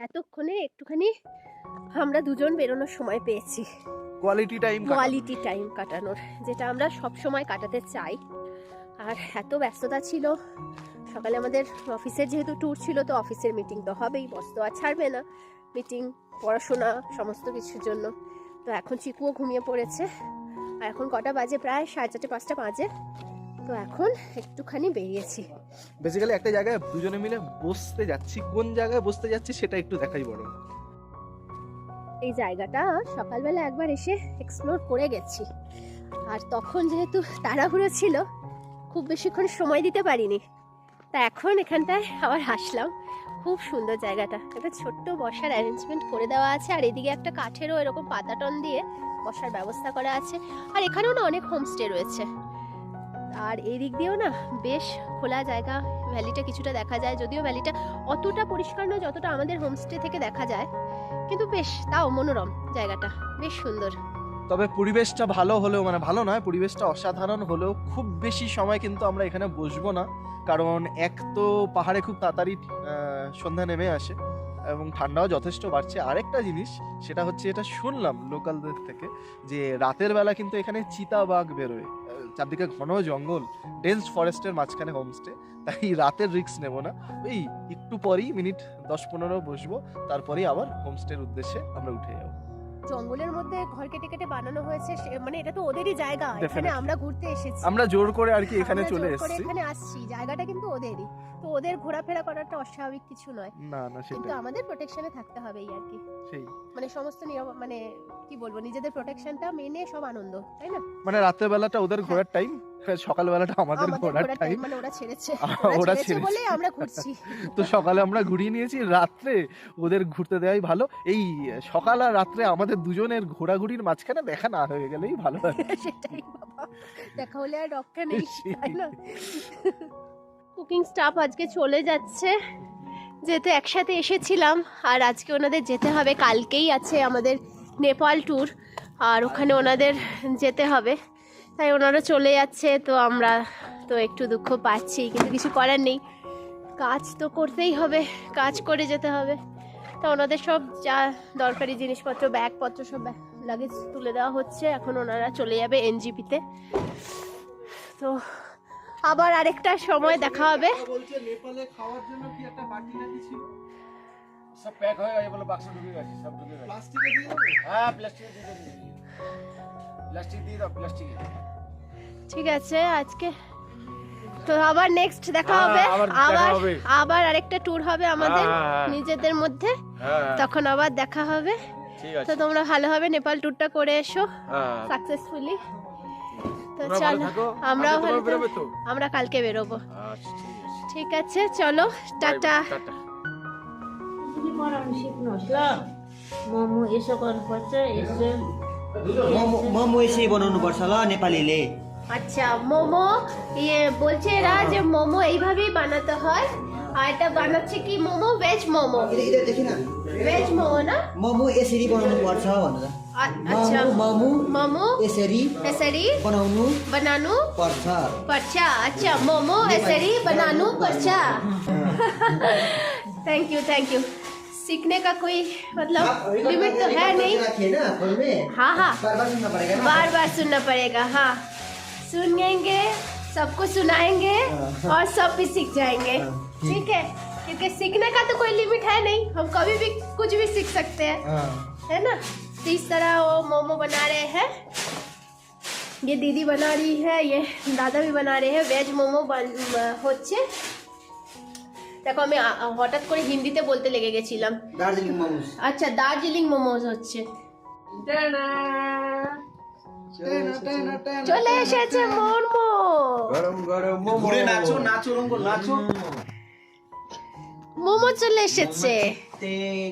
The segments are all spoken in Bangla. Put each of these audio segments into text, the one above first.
এতক্ষণে একটুখানি আমরা দুজন বেরোনোর সময় পেয়েছি, কোয়ালিটি টাইম কাটানোর, যেটা আমরা সব সময় কাটাতে চাই। আর এত ব্যস্ততা ছিল সকালে আমাদের অফিসের, যেহেতু ট্যুর ছিল তো অফিসের মিটিং তো হবেই, বস তো আর ছাড়বে না, মিটিং, পড়াশোনা, সমস্ত কিছুর জন্য। তো এখন চিকুও ঘুমিয়ে পড়েছে, আর এখন কটা বাজে, প্রায় 4:30 5টা বাজে। তো এখন একটুখানি বেরিয়েছি, বেসিক্যালি একটা জায়গায় দুজনে মিলে বসতে যাচ্ছি, কোন জায়গায় বসতে যাচ্ছি সেটা একটু দেখাই বড়। এই জায়গাটা সকালবেলা একবার এসে এক্সপ্লোর করে গেছি, আর তখন যেহেতু তাড়াহুড়ো ছিল খুব বেশিক্ষণ সময় দিতে পারিনি, তা এখন এখানটায় আবার আসলাম। খুব সুন্দর জায়গাটা, একটা ছোট্ট বসার অ্যারেঞ্জমেন্ট করে দেওয়া আছে, আর এদিকে একটা কাঠেরও এরকম পাতাটন দিয়ে বসার ব্যবস্থা করা আছে। আর এখানেও না অনেক হোমস্টে রয়েছে, আর এই দিক দিয়েও না বেশ খোলা জায়গা, ভ্যালিটা কিছুটা দেখা যায়, যদিও ভ্যালিটা অতটা পরিষ্কার নয় যতটা আমাদের হোমস্টে থেকে দেখা যায়, কিন্তু বেশ তাও মনোরম জায়গাটা, বেশ সুন্দর। তবে পরিবেশটা ভালো হলেও, মানে ভালো নয়, পরিবেশটা অসাধারণ হলেও খুব বেশি সময় কিন্তু আমরা এখানে বসবো না, কারণ এক তো পাহাড়ে খুব তাড়াতাড়ি সন্ধ্যা নেমে আসে এবং ঠান্ডাও যথেষ্ট বাড়ছে। আরেকটা জিনিস সেটা হচ্ছে, এটা শুনলাম লোকালদের থেকে, যে রাতের বেলা কিন্তু এখানে চিতাবাঘ বেরোয়, চারদিকে ঘন জঙ্গল, ডেন্স ফরেস্টের মাঝখানে হোমস্টে, তাই রাতের রিস্ক নেব না, ওই একটু পরেই মিনিট 10-15 বসবো, তারপরেই আবার হোমস্টের উদ্দেশ্যে আমরা উঠে যাবো। জঙ্গলের মধ্যে ঘর কেটে কেটে বানানো হয়েছে, মানে এটা তো ওদেরই জায়গা, এখানে আমরা ঘুরতে এসেছি, আমরা জোর করে আর কি এখানে চলে এসেছি, এখানে আসছি, জায়গাটা কিন্তু ওদেরই, তো ওদের ঘোরাফেরা করাটা অস্বাভাবিক কিছু নয়, না না কিন্তু সেটা আমাদের প্রোটেকশনে থাকতে হবে এই আর কি, সেই মানে সমস্ত মানে কি বলবো, নিজেদের প্রোটেকশনটা মেনে সব আনন্দ, তাই না? মানে রাতের বেলাটা ওদের ঘোরার টাইম, সকাল বেলাটা আমাদের ঘোরার টাইম, মানে ওরা ছেড়েছে, ওরা ছেড়েছে বলে আমরা ঘুরছি। তো সকালে আমরা ঘুরিয়ে নিয়েছি, রাত্রে ওদের ঘুরতে দেওয়াই ভালো। এই সকাল আর রাত্রে আমাদের দুজনের ঘোরাঘুরির মাঝখানে দেখা না হয়ে গেলেই ভালো হয়। সেটাই বাবা, দেখা হলে আর রক্ষা নেই, তাই না? কুকিং স্টাফ আজকে চলে যাচ্ছে, যেহেতু একসাথে এসেছিলাম, আর আজকে ওনাদের যেতে হবে, কালকেই আছে আমাদের নেপাল ট্যুর, আর ওখানে ওনাদের যেতে হবে, তাই ওনারা চলে যাচ্ছে। তো আমরা তো একটু দুঃখ পাচ্ছি, কিন্তু কিছু করার নেই, কাজ তো করতেই হবে, কাজ করে যেতে হবে। তো ওনাদের সব যা দরকারি জিনিসপত্র, ব্যাগপত্র সব লাগেজ তুলে দেওয়া হচ্ছে, এখন ওনারা চলে যাবে এনজিপিতে। তো আবার আরেকটা সময় দেখা হবে। বলছে নেপালে খাওয়ার জন্য কি একটা বাটি নাকি ছিল, সব প্যাক হয়ে গেছে, বলে বাক্স ঢুকে গেছে, সব ঢুকে গেছে। প্লাস্টিকে দিয়ে দেবে? হ্যাঁ, প্লাস্টিক দিয়ে দেবে, প্লাস্টিক দিয়ে দাও, প্লাস্টিকে। ঠিক আছে, আজকে তো আবার নেক্সট দেখা হবে, আবার দেখা হবে। আবার আরেকটা ট্যুর হবে আমাদের হ্যাঁ। নিজেদের মধ্যে, হ্যাঁ, তখন আবার দেখা হবে। ঠিক তো আছে। তোমরা ভালোভাবে নেপাল ট্যুরটা করে এসো হ্যাঁ, সাকসেসফুলি। তো তোমরা ভালো চলো, থাকো। আমরাও তোমরা ভালো বেরোবে থাকবো। তো? আমরা কালকে বেরোবো। আচ্ছা, ঠিক আছে। ঠিক আছে, চলো, টাটা। টাটা। मोमो यसो गर्नुपर्छ यसो मोमो यसरी बनाउनु पर्छ ल नेपालीले। আচ্ছা, মোমো ইয়ে বলছে এরা যে মোমো এইভাবেই বানাতে হয়, আর এটা বানাচ্ছে কি মোমো, ভেজ মোমো, देखि न ভেজ মোমো না? मोमो यसरी बनाउनु पर्छ भनेर। আচ্ছা, मोमो মোমो यसरी এসারি बनाउनु বানানো पर्छ। पर्चा। अच्छा, मोमो ऐसे बनानू पर्चा। Thank you. सीखने का कोई मतलब लिमिट तो है नहीं। हाँ हाँ, बार बार सुनना पड़ेगा। हाँ, सुनेंगे, सबको सुनाएंगे और सब भी सीख जाएंगे। ठीक है, क्योंकि सीखने का तो कोई लिमिट है नहीं, हम कभी भी कुछ भी सीख सकते हैं, है ना? तो इस तरह वो मोमो बना रहे हैं, ये दीदी बना रही है, ये दादा भी बना रहे हैं, ভেজ মোমো হচ্ছে। দেখো, আমি হঠাৎ করে হিন্দিতে বলতে লেগে গেছিলাম। दार्जिलिङ मोमोस। আচ্ছা, দার্জিলিং মোমোস হচ্ছে। চলে এসেছে মোমো, গরম গরম মোমো। ঘুরে নাচো নাচো রঙ্গো নাচো। মোমো চলে এসেছে।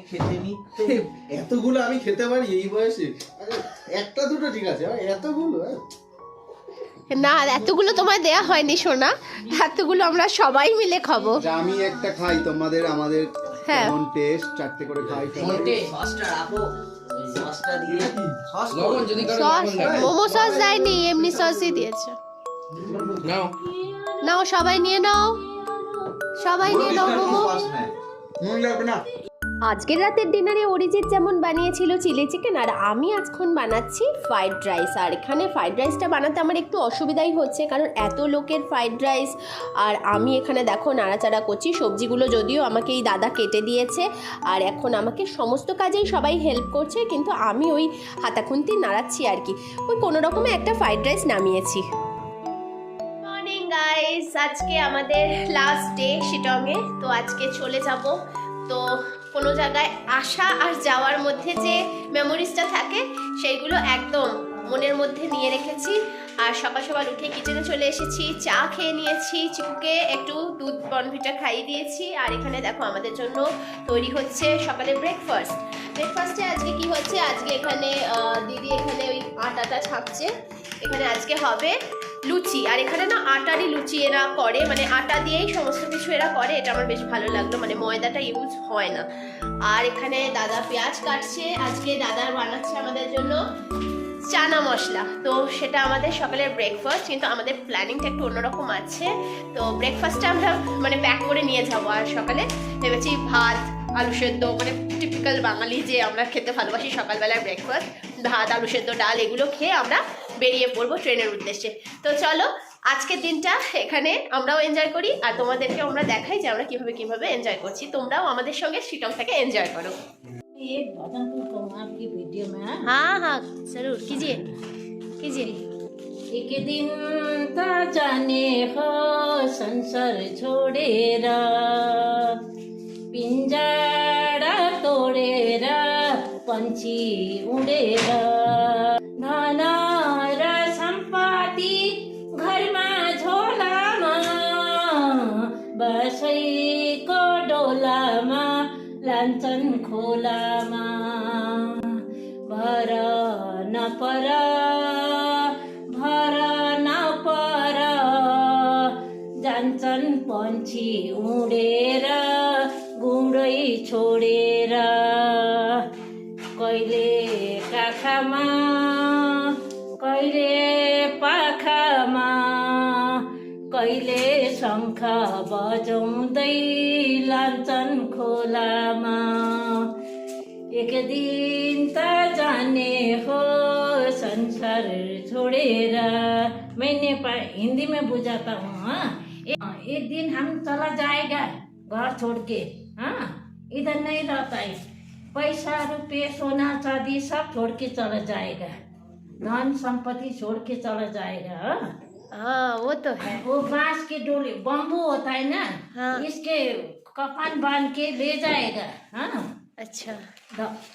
খেতে নিতে এতগুলো আমি খেতে পারি এই বয়সে? আরে একটা দুটো ঠিক আছে, এতগুলো না, এতগুলো তোমায় দেয়া হয়নি সোনা, এতগুলো আমরা সবাই মিলে খাবো। আমি একটা খাই, তোমাদের আমাদের হ্যাঁ। কেমন টেস্ট, চারটে করে খাই সবাই। সসটা রাখো, সসটা দিয়ে লবণ যদি কারো সস, লবণ লাগে। মোমো সস দেয়নি, এমনি সসই দিয়েছে। নাও। নাও, সবাই নিয়ে নাও, সবাই নিয়ে নাও মোমো। নুন লাগবে না। আজকের রাতের ডিনারে অরিজিৎ যেমন বানিয়েছিল চিলি চিকেন, আর আমি আজখন বানাচ্ছি ফ্রাইড রাইস। আর এখানে ফ্রাইড রাইসটা বানাতে আমার একটু অসুবিধাই হচ্ছে, কারণ এত লোকের ফ্রাইড রাইস। আর আমি এখানে দেখো নাড়াচাড়া করছি, সবজিগুলো যদিও আমাকে এই দাদা কেটে দিয়েছে, আর এখন আমাকে সমস্ত কাজেই সবাই হেল্প করছে, কিন্তু আমি ওই হাতাখুন্তি নাড়াচ্ছি আর কি। ওই কোনো রকমে একটা ফ্রাইড রাইস নামিয়েছি। মর্নিং গাইস, আজকে আমাদের লাস্ট ডে শিটংয়ে। তো আজকে চলে যাব। তো কোনো জায়গায় আসা আর যাওয়ার মধ্যে যে মেমোরিজটা থাকে সেইগুলো একদম মনের মধ্যে নিয়ে রেখেছি। আর সকাল সকাল উঠে কিচেনে চলে এসেছি, চা খেয়ে নিয়েছি, চিকুকে একটু দুধ বনভিটা খাইয়ে দিয়েছি। আর এখানে দেখো আমাদের জন্য তৈরি হচ্ছে সকালে ব্রেকফাস্টে আজকে কি হচ্ছে, আজকে এখানে দিদি এখানে ওই আটাটা ছাঁকছে। এখানে আজকে হবে লুচি, আর এখানে না আটারই লুচি এরা করে, মানে আটা দিয়েই সমস্ত কিছু এরা করে। এটা আমার বেশ ভালো লাগলো, মানে ময়দাটা ইউজ হয় না। আর এখানে দাদা পেঁয়াজ কাটছে, আজকে দাদা বানাচ্ছে আমাদের জন্য চানা মশলা। তো সেটা আমাদের সকালের ব্রেকফাস্ট, কিন্তু আমাদের প্ল্যানিংটা একটু অন্যরকম আছে। তো ব্রেকফাস্টটা আমরা মানে প্যাক করে নিয়ে যাবো। আর সকালে ভেবেছি ভাত আলু সেদ্ধ, মানে টিপিক্যাল বাঙালি যে আমরা খেতে ভালোবাসি সকালবেলার ব্রেকফাস্ট, ভাত আলু সেদ্ধ ডাল এগুলো খেয়ে আমরা বেরিয়ে পড়বো ট্রেনের উদ্দেশ্যে। তো চলো আজকের দিনটা এখানে আমরাও এনজয় করি, আর তোমাদেরকে আমরা দেখাই যে আমরা কিভাবে এনজয় করছি। তোমরাও আমাদের সঙ্গে শিটংটাকে এনজয় করো। एक भजन कहूँ आपकी वीडियो में। हाँ हाँ जरूर कीजिए। एक दिन त जाने हो संसार छोडेर, पिंजरा तोडेर पंछी उडेर, धन र सम्पत्ति घरमा झोलामा बसैको डोलामा लान्छन् खोलामा, भर नपर जान्छन् पन्छी उडेर गुँडै छोडेर, कहिले काखमा कहिले पाखामा, कहिले शङ्ख बजाउँदै लान्छन् खोलामा। एक दिन त जाने हो संसार छोडेर। मैं हिंदी में बुझाता हूँ। हाँ, एक दिन हम चला जाएगा घर छोड़ के। हाँ, इधर नहीं रहता है, पैसा रुपये सोना चांदी सब छोड़ के चला जाएगा, धन संपत्ति छोड़ के चला जाएगा। हाँ वो तो है। वो बांस की डोली बम्बू होता है ना, हाँ। इसके कफन बांध के ले जाएगा। हाँ, अच्छा,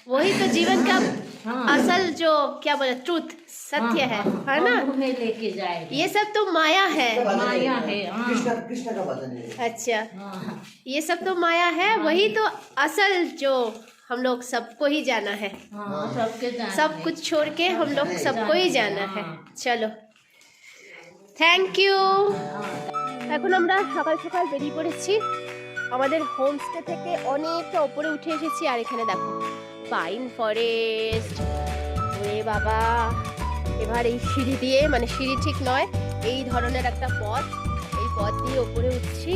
वही तो जीवन का हाँ। असल जो क्या बोले ट्रूथ सत्य है ना। बम्बू में लेके जाएगा। ये सब तो माया है। माया है। हाँ। कृष्ण का भजन है। अच्छा, हाँ। ये सब तो माया है, वही तो असल जो हम लोग सबको ही जाना है। हाँ, सबके जाना सब है। कुछ छोड़ के हम लोग सबको ही जाना है। चलो থ্যাংক ইউ। এখন আমরা সকাল সকাল বেরিয়ে পড়েছি, আমাদের হোমস্টে থেকে অনেকটা ওপরে উঠে এসেছি। আর এখানে দেখো পাইন ফরেস্ট, ওরে বাবা। এবার এই সিঁড়ি দিয়ে, মানে সিঁড়ি ঠিক নয়, এই ধরনের একটা পথ, এই পথ দিয়ে ওপরে উঠছি।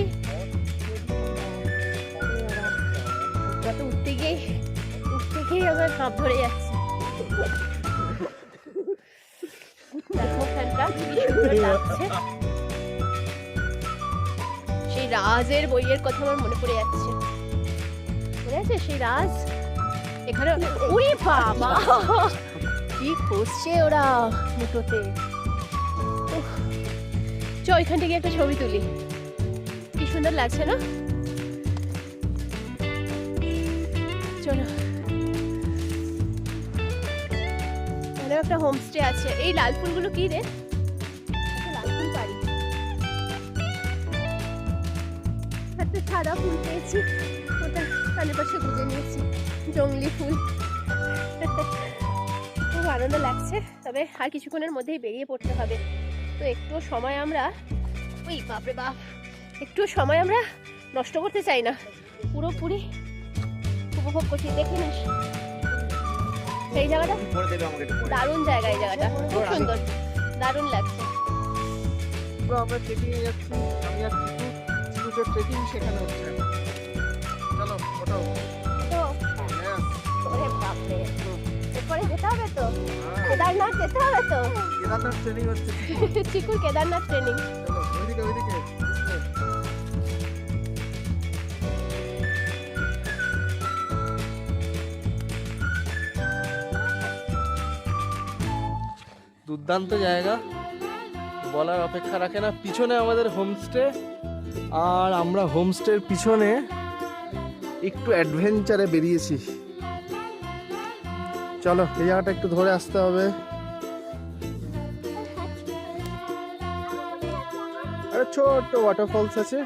যত উঠতে গিয়ে আমার হাঁপ ধরে যাচ্ছে। দেখো ফ্যানটা কি সুন্দর লাগছে। সেই রাজের বইয়ের কথা আমার মনে পড়ে যাচ্ছে। মনে আছে সেই রাজ? এখানে ওরে বাবা কি খুঁজছে ওরা মুঠোতে। চ এখান থেকে একটা ছবি তুলি, কি সুন্দর লাগছে না? চলো, এখানে একটা হোমস্টে আছে। এই লাল ফুলগুলো কি রে? লাল ফুল পারি, একটা সাদা ফুল পেয়েছি, ওটা কানের পাশে গুঁজে নিয়েছি, জংলি ফুল। খুব আনন্দ লাগছে, তবে আর কিছুক্ষণের মধ্যেই বেরিয়ে পড়তে হবে। তো একটু সময় আমরা, ওই বাপরে বাপ, একটু সময় আমরা নষ্ট করতে চাই না, পুরোপুরি উপভোগ করছি। দেখে নিস এই জায়গাটা, দারুণ জায়গা, এই জায়গাটা খুব সুন্দর, দারুণ লাগছে। আমরা ট্রেকিং এ যাচ্ছি, আমি আর চিকু ট্রেকিং সেখানে হচ্ছে। চলো ওটাও তো কেদারনাথ যেতে হবে তো। কেদারনাথ ট্রেনিং হচ্ছে। চিকুর কেদারনাথ ট্রেনিং। চলো ওইদিকে ওইদিকে। দুর্দান্ত জায়গা, বলার অপেক্ষা রাখে না। পিছনে আমাদের হোমস্টে, আর আমরা হোমস্টের পিছনে একটু অ্যাডভেঞ্চারে বেরিয়েছি। চলো এই জায়গাটা একটু ধরে আসতে হবে। আরে ছোট্ট ওয়াটারফলস আছে।